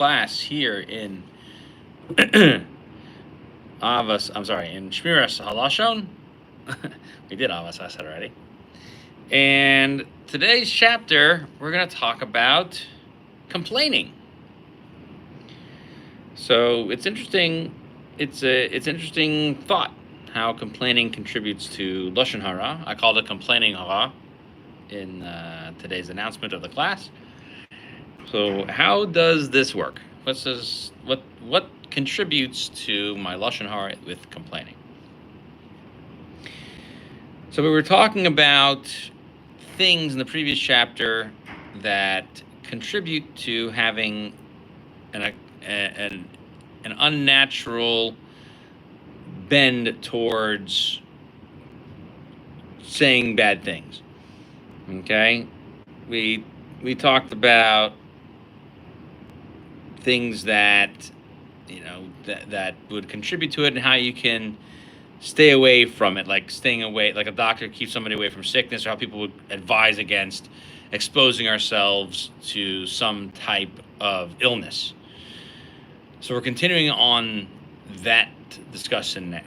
class here in in Shmiras HaLashon. We did Avas, I said already. And today's chapter, we're going to talk about complaining. So it's interesting. It's interesting thought how complaining contributes to lashon hara. I called it complaining hara in today's announcement of the class. So how does this work? What contributes to my lashon hara with complaining? So we were talking about things in the previous chapter that contribute to having an unnatural bend towards saying bad things. Okay, we talked about things that that would contribute to it and how you can stay away from it, like staying away, like a doctor keeps somebody away from sickness, or how people would advise against exposing ourselves to some type of illness. So we're continuing on that discussion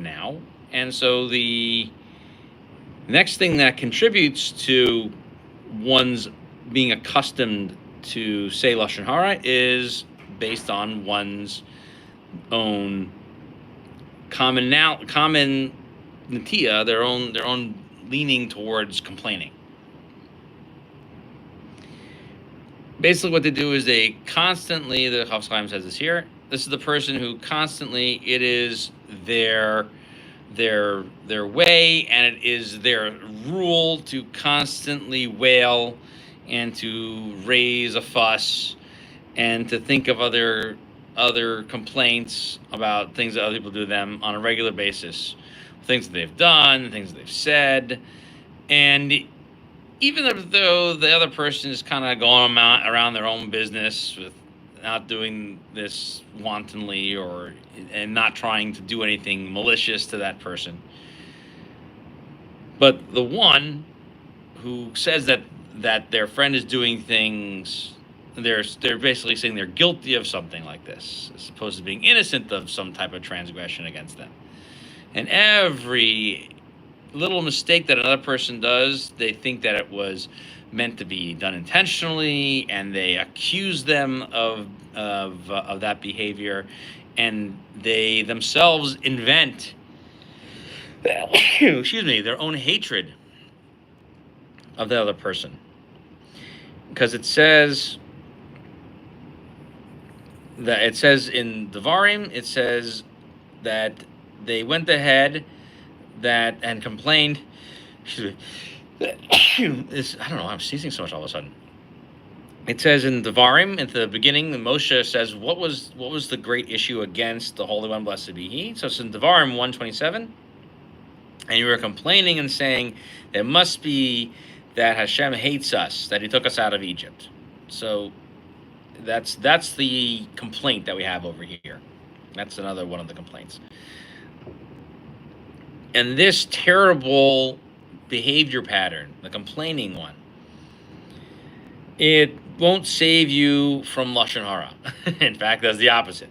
now. And so the next thing that contributes to one's being accustomed to say lashon hara is based on one's own common natia, their own leaning towards complaining. Basically, what they do is they constantly, the Chafetz Chaim says this here, this is the person who constantly, it is their way, and it is their rule to constantly wail and to raise a fuss and to think of other complaints about things that other people do to them on a regular basis, things that they've done, things that they've said, and even though the other person is kind of going around their own business without doing this wantonly and not trying to do anything malicious to that person, but the one who says that their friend is doing things, they're basically saying they're guilty of something like this, as opposed to being innocent of some type of transgression against them. And every little mistake that another person does, they think that it was meant to be done intentionally, and they accuse them of that behavior, and they themselves invent their own hatred of the other person. Because it says in Devarim, it says that they went ahead and complained. I don't know, I'm sneezing so much all of a sudden. It says in Devarim, at the beginning, Moshe says, what was the great issue against the Holy One, blessed be He? So it's in Devarim 1:27, and you were complaining and saying, there must be that Hashem hates us, that He took us out of Egypt. So that's the complaint that we have over here. That's another one of the complaints. And this terrible behavior pattern, the complaining one, it won't save you from lashon hara. In fact, that's the opposite.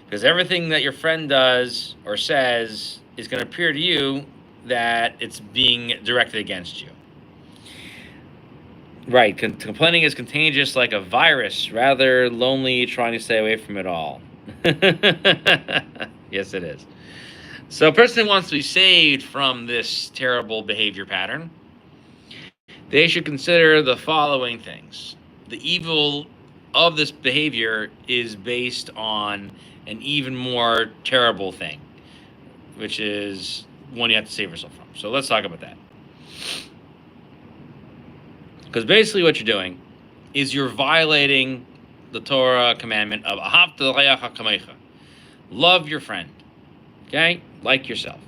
Because everything that your friend does or says is going to appear to you that it's being directed against you. Right, complaining is contagious like a virus, rather lonely, trying to stay away from it all. Yes, it is. So a person who wants to be saved from this terrible behavior pattern, they should consider the following things. The evil of this behavior is based on an even more terrible thing, which is one you have to save yourself from. So let's talk about that. Because basically what you're doing is you're violating the Torah commandment of Ahavta l'reacha kamecha. Love your friend, okay? Like yourself.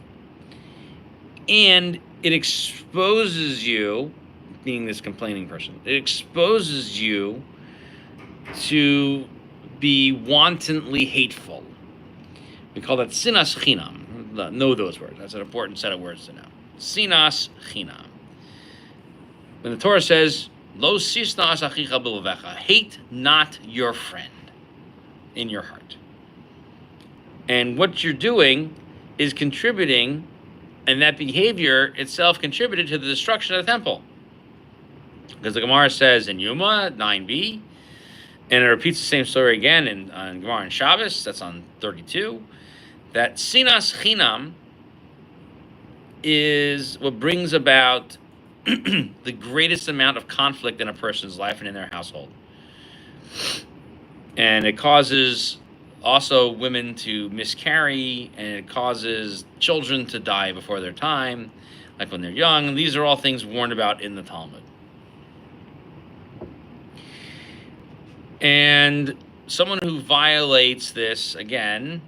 And it exposes you, being this complaining person, it exposes you to be wantonly hateful. We call that sinas chinam. Know those words. That's an important set of words to know. Sinas chinam. When the Torah says, Lo sisnas achicha b'levecha, hate not your friend. in your heart. And what you're doing is contributing, and that behavior itself contributed to the destruction of the temple. Because the Gemara says in Yuma 9b, and it repeats the same story again in Gemara and Shabbos, that's on 32, that sinas chinam is what brings about the greatest amount of conflict in a person's life and in their household. And it causes also women to miscarry, and it causes children to die before their time, like when they're young. And these are all things warned about in the Talmud. And someone who violates this, again,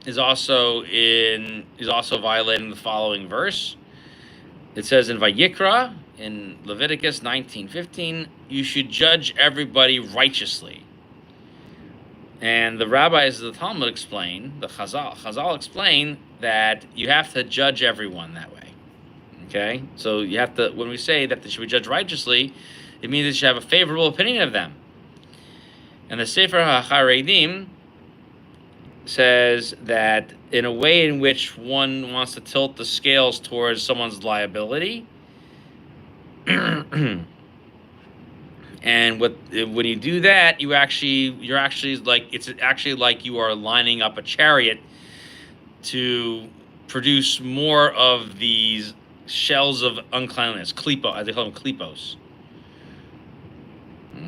is also violating the following verse. It says in Vayikra, in Leviticus 19:15, you should judge everybody righteously. And the rabbis of the Talmud explain, the Chazal explain that you have to judge everyone that way. Okay? So you have to, when we say that they should be judged righteously, it means that you should have a favorable opinion of them. And the Sefer HaCharedim says that in a way in which one wants to tilt the scales towards someone's liability, and when you do that, you're actually like you are lining up a chariot to produce more of these shells of uncleanliness, klipo, as they call them, klipos.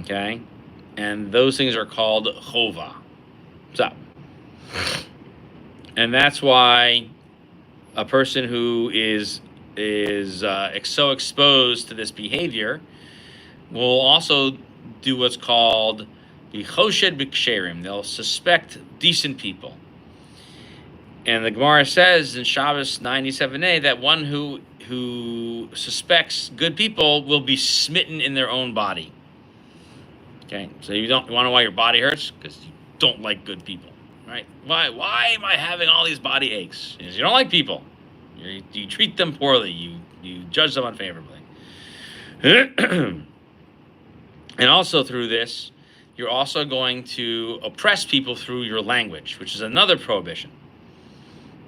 Okay, and those things are called chova. So, and that's why a person who is so exposed to this behavior will also do what's called the choshed b'ksherim. They'll suspect decent people. And the Gemara says in Shabbos 97a that one who suspects good people will be smitten in their own body. Okay, so you want to know why your body hurts? Because you don't like good people, right? Why am I having all these body aches? Because you don't like people. You treat them poorly. You judge them unfavorably. And also through this, you're also going to oppress people through your language, which is another prohibition.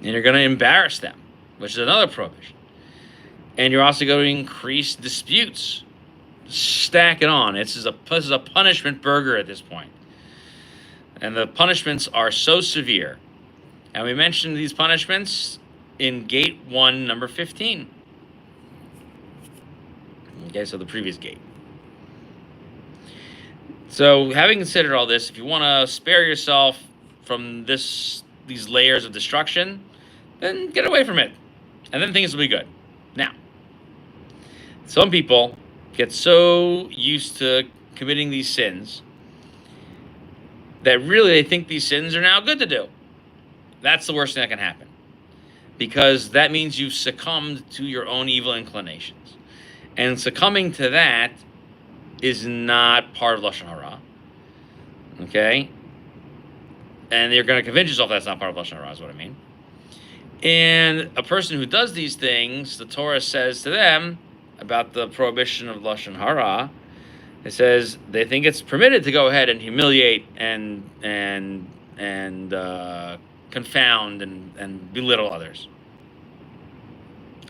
And you're going to embarrass them, which is another prohibition. And you're also going to increase disputes. Stack it on. This is a punishment burger at this point. And the punishments are so severe. And we mentioned these punishments in gate 1, number 15. Okay, so the previous gate. So having considered all this, if you want to spare yourself from these layers of destruction, then get away from it. And then things will be good. Now, some people get so used to committing these sins that really they think these sins are now good to do. That's the worst thing that can happen. Because that means you've succumbed to your own evil inclinations. And succumbing to that is not part of Lashon Hara. Okay? And you're going to convince yourself that's not part of Lashon Hara, is what I mean. And a person who does these things, the Torah says to them about the prohibition of Lashon Hara, it says they think it's permitted to go ahead and humiliate and confound and belittle others.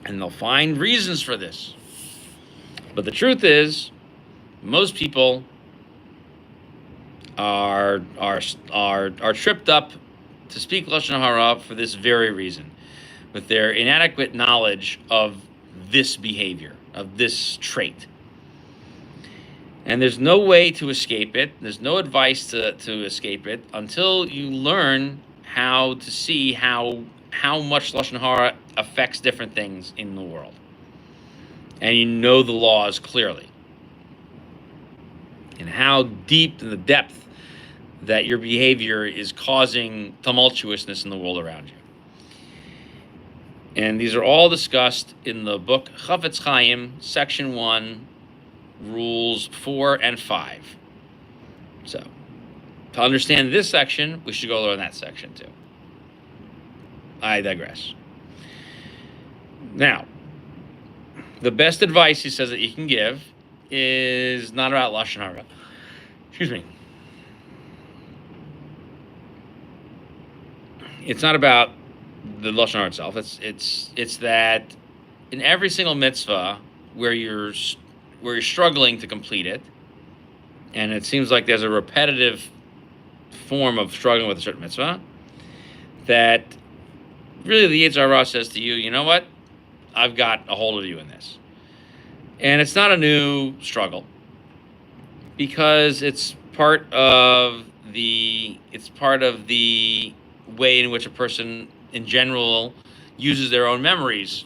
And they'll find reasons for this. But the truth is, most people are tripped up to speak Lashon Hara for this very reason, with their inadequate knowledge of this behavior, of this trait. And there's no way to escape it. There's no advice to escape it until you learn how to see how much Lashon Hara affects different things in the world. And you know the laws clearly. And how deep in the depth that your behavior is causing tumultuousness in the world around you. And these are all discussed in the book Chafetz Chaim, section 1, rules 4 and 5. So, to understand this section, we should go learn that section too. I digress. Now, the best advice he says that you can give is not about Lashon Hara. Excuse me. It's not about the lashon hara itself. It's that in every single mitzvah where you're struggling to complete it, and it seems like there's a repetitive form of struggling with a certain mitzvah, that really the Yetzer Hara says to you, you know what? I've got a hold of you in this. And it's not a new struggle, because it's part of the way in which a person in general uses their own memories.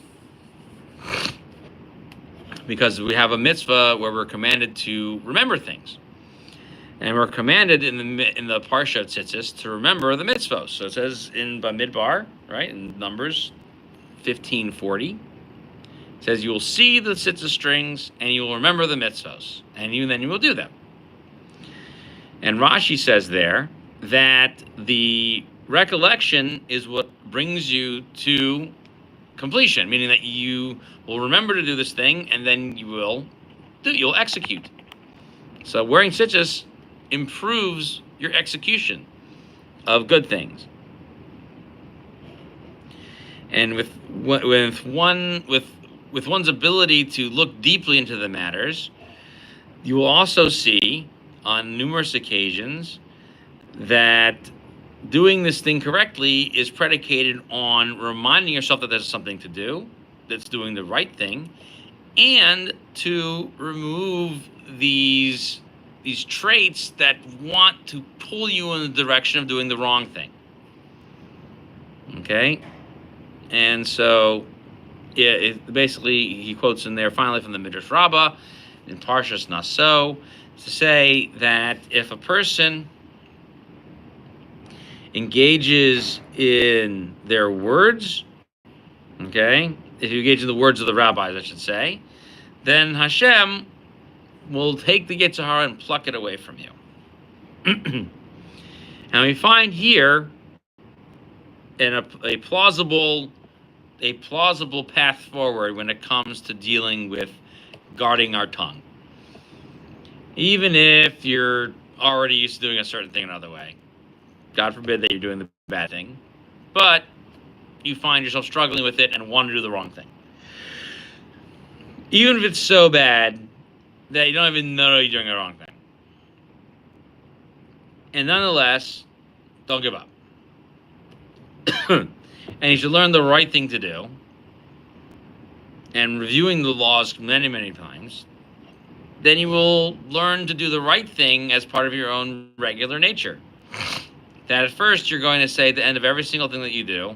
Because we have a mitzvah where we're commanded to remember things. And we're commanded in the Parsha of Tzitzis to remember the mitzvos. So it says in Bamidbar, right, in Numbers 15:40, it says you will see the Tzitzis strings and you will remember the mitzvos, and then you will do them. And Rashi says there that the recollection is what brings you to completion, meaning that you will remember to do this thing, and then you'll execute. So wearing tzitzis improves your execution of good things. And with one's ability to look deeply into the matters, you will also see on numerous occasions that doing this thing correctly is predicated on reminding yourself that there's something to do, that's doing the right thing, and to remove these traits that want to pull you in the direction of doing the wrong thing. Okay? And so, basically, he quotes in there, finally, from the Midrash Rabbah, in Parshas Naso, to say that if a person engages in their words, okay, if you engage in the words of the rabbis, I should say, then Hashem will take the Yetzer Hara and pluck it away from you. And we find here a plausible path forward when it comes to dealing with guarding our tongue. Even if you're already used to doing a certain thing another way. God forbid that you're doing the bad thing, but you find yourself struggling with it and want to do the wrong thing. Even if it's so bad that you don't even know you're doing the wrong thing. And nonetheless, don't give up. And you should learn the right thing to do. And reviewing the laws many, many times, then you will learn to do the right thing as part of your own regular nature. That at first you're going to say at the end of every single thing that you do,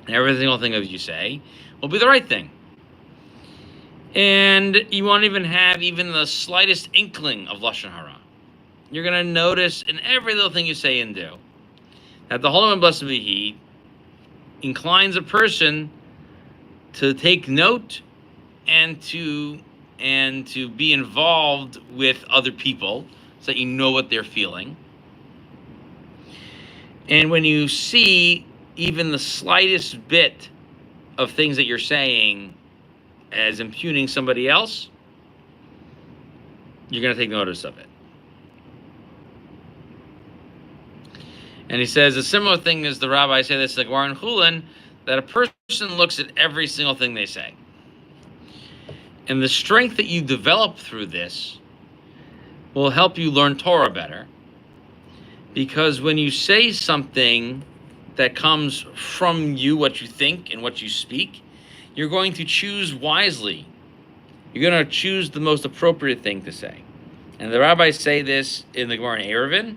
and every single thing that you say, will be the right thing. And you won't even have even the slightest inkling of lashon hara. You're going to notice in every little thing you say and do that the Holy One, blessed be He, inclines a person to take note and to be involved with other people so that you know what they're feeling. And when you see even the slightest bit of things that you're saying as impugning somebody else, you're going to take notice of it. And he says a similar thing as the rabbis say this, like Warren Chulin, that a person looks at every single thing they say. And the strength that you develop through this will help you learn Torah better. Because when you say something that comes from you, what you think and what you speak, you're going to choose wisely. You're going to choose the most appropriate thing to say. And the rabbis say this in the Gemara in Eruvin.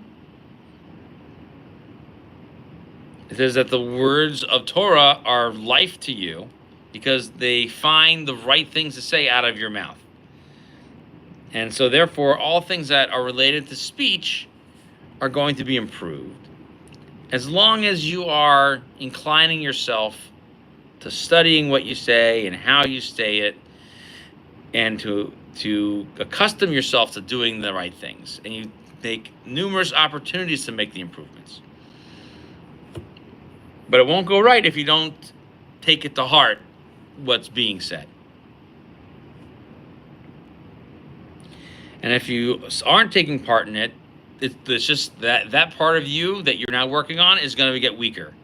It says that the words of Torah are life to you because they find the right things to say out of your mouth. And so therefore, all things that are related to speech are going to be improved. As long as you are inclining yourself to studying what you say and how you say it, and to accustom yourself to doing the right things, and you take numerous opportunities to make the improvements. But it won't go right if you don't take it to heart what's being said. And if you aren't taking part in it, it's just that part of you that you're now working on is going to get weaker.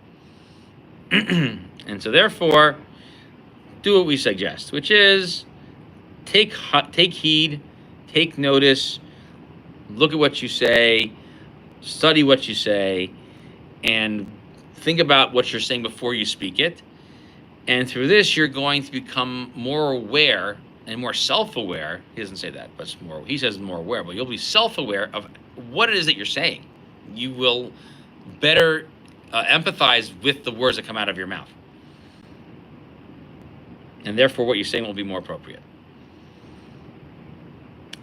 And so therefore, do what we suggest, which is take heed, take notice, look at what you say, study what you say, and think about what you're saying before you speak it. And through this, you're going to become more aware and more self-aware. He doesn't say that, but he says more aware, but you'll be self-aware of what it is that you're saying. You will better empathize with the words that come out of your mouth. And therefore, what you're saying will be more appropriate.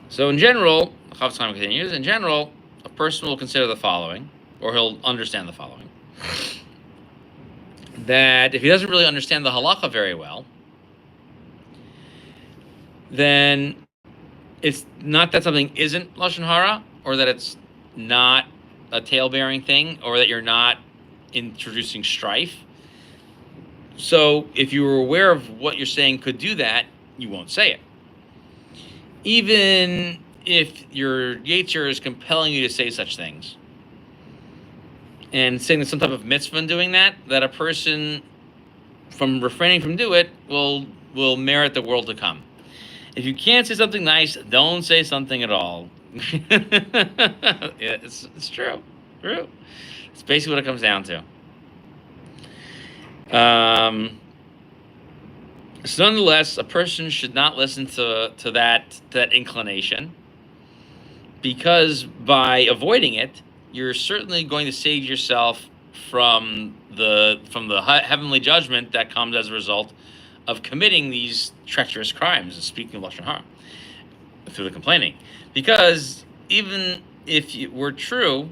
So in general, Chofetz Chaim continues, in general, a person will consider the following, or he'll understand the following, that if he doesn't really understand the halacha very well, then it's not that something isn't Lashon Hara, or that it's not a tail-bearing thing, or that you're not introducing strife. So if you were aware of what you're saying could do that, you won't say it. Even if your Yetzer is compelling you to say such things, and saying there's some type of mitzvah in doing that a person from refraining from do it will merit the world to come. If you can't say something nice, don't say something at all. Yeah, it's true. True. It's basically what it comes down to. So nonetheless, a person should not listen to that inclination, because by avoiding it, you're certainly going to save yourself from the heavenly judgment that comes as a result of committing these treacherous crimes, speaking of Lashon Hara, through the complaining. Because even if it were true,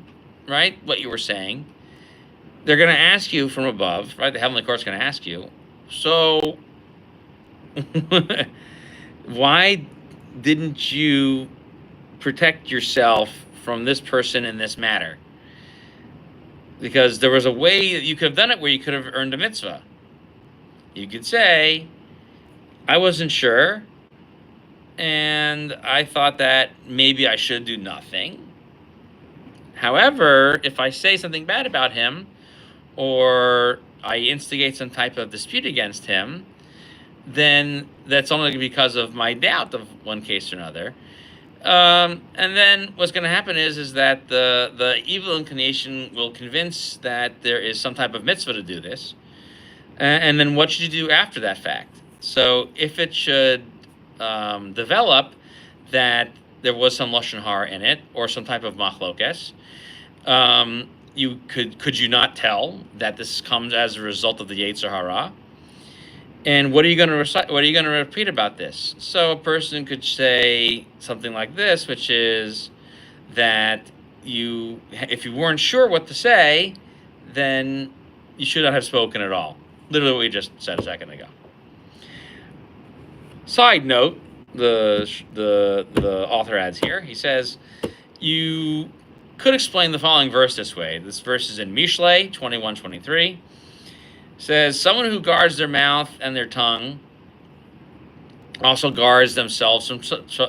right, what you were saying, they're going to ask you from above, right? The heavenly court's going to ask you, so why didn't you protect yourself from this person in this matter? Because there was a way that you could have done it where you could have earned a mitzvah. You could say, I wasn't sure, and I thought that maybe I should do nothing. However, if I say something bad about him, or I instigate some type of dispute against him, then that's only because of my doubt of one case or another. And then what's going to happen is that the evil inclination will convince that there is some type of mitzvah to do this. And then what should you do after that fact? So if it should develop that there was some Lashon Hara in it, or some type of machlokes, you could you not tell that this comes as a result of the Yetzer Hara? And what are you going to recite? What are you going to repeat about this? So a person could say something like this, which is that if you weren't sure what to say, then you should not have spoken at all. Literally what we just said a second ago. Side note, the author adds here, he says, you could explain the following verse this way. This verse is in Mishlei 21:23. Says, someone who guards their mouth and their tongue also guards themselves from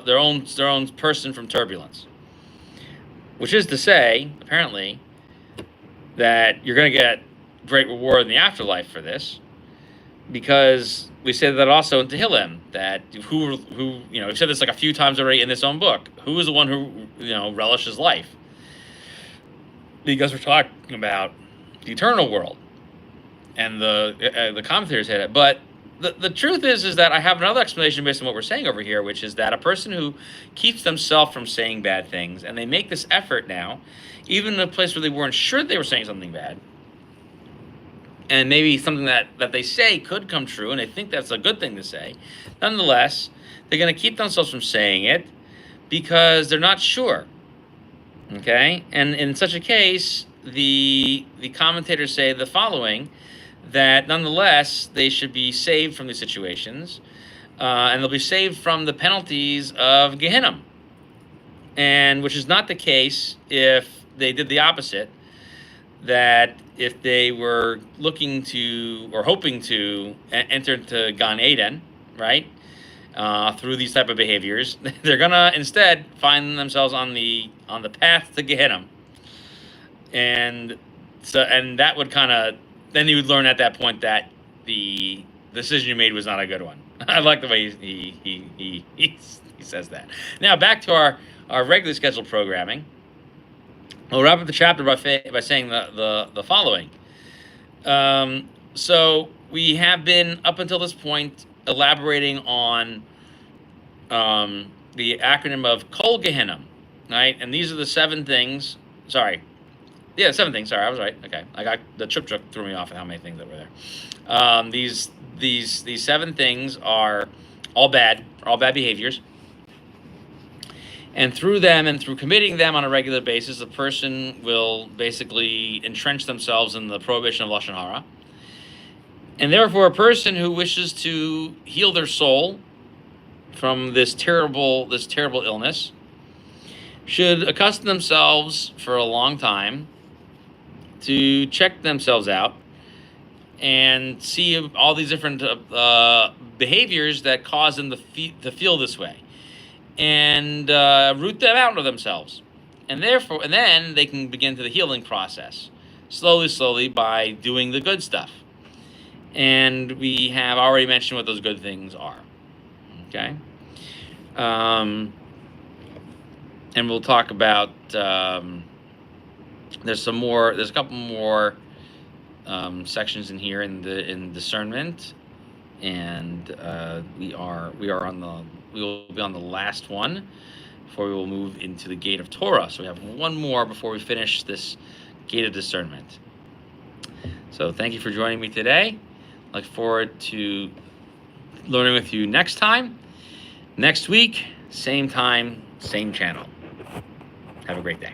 their own person from turbulence. Which is to say, apparently, that you're going to get great reward in the afterlife for this, because we say that also in Tehillim, that who we've said this like a few times already in this own book. Who is the one who relishes life? Because we're talking about the eternal world. And the commentators hit it. But the truth is that I have another explanation based on what we're saying over here, which is that a person who keeps themselves from saying bad things, and they make this effort now, even in a place where they weren't sure they were saying something bad, and maybe something that they say could come true, and they think that's a good thing to say, nonetheless, they're going to keep themselves from saying it because they're not sure. Okay? And in such a case, the commentators say the following, that nonetheless they should be saved from these situations, and they'll be saved from the penalties of Gehinnom, and which is not the case if they did the opposite, that if they were looking to or hoping to enter into Gan Eden, right, through these type of behaviors, they're gonna instead find themselves on the path to Gehinnom, and that would kind of then you would learn at that point that the decision you made was not a good one. I like the way he says that. Now back to our regularly scheduled programming. We'll wrap up the chapter by saying the following. So we have been up until this point elaborating on the acronym of Kol Gehinnom, right? And these are the 7 things. Sorry. Yeah, 7 things. Sorry, I was right. Okay, I got the trip threw me off at how many things that were there. These 7 things are all bad behaviors. And through them and through committing them on a regular basis, the person will basically entrench themselves in the prohibition of Lashon Hara. And therefore, a person who wishes to heal their soul from this terrible illness should accustom themselves for a long time to check themselves out and see all these different behaviors that cause them to feel this way, and root them out of themselves, and then they can begin to the healing process slowly by doing the good stuff. And we have already mentioned what those good things are. Okay. And we'll talk about. There's a couple more sections in here in discernment, and we will be on the last one before we will move into the gate of Torah. So we have one more before we finish this gate of discernment. So thank you for joining me today. Look forward to learning with you next time. Next week, same time, same channel. Have a great day.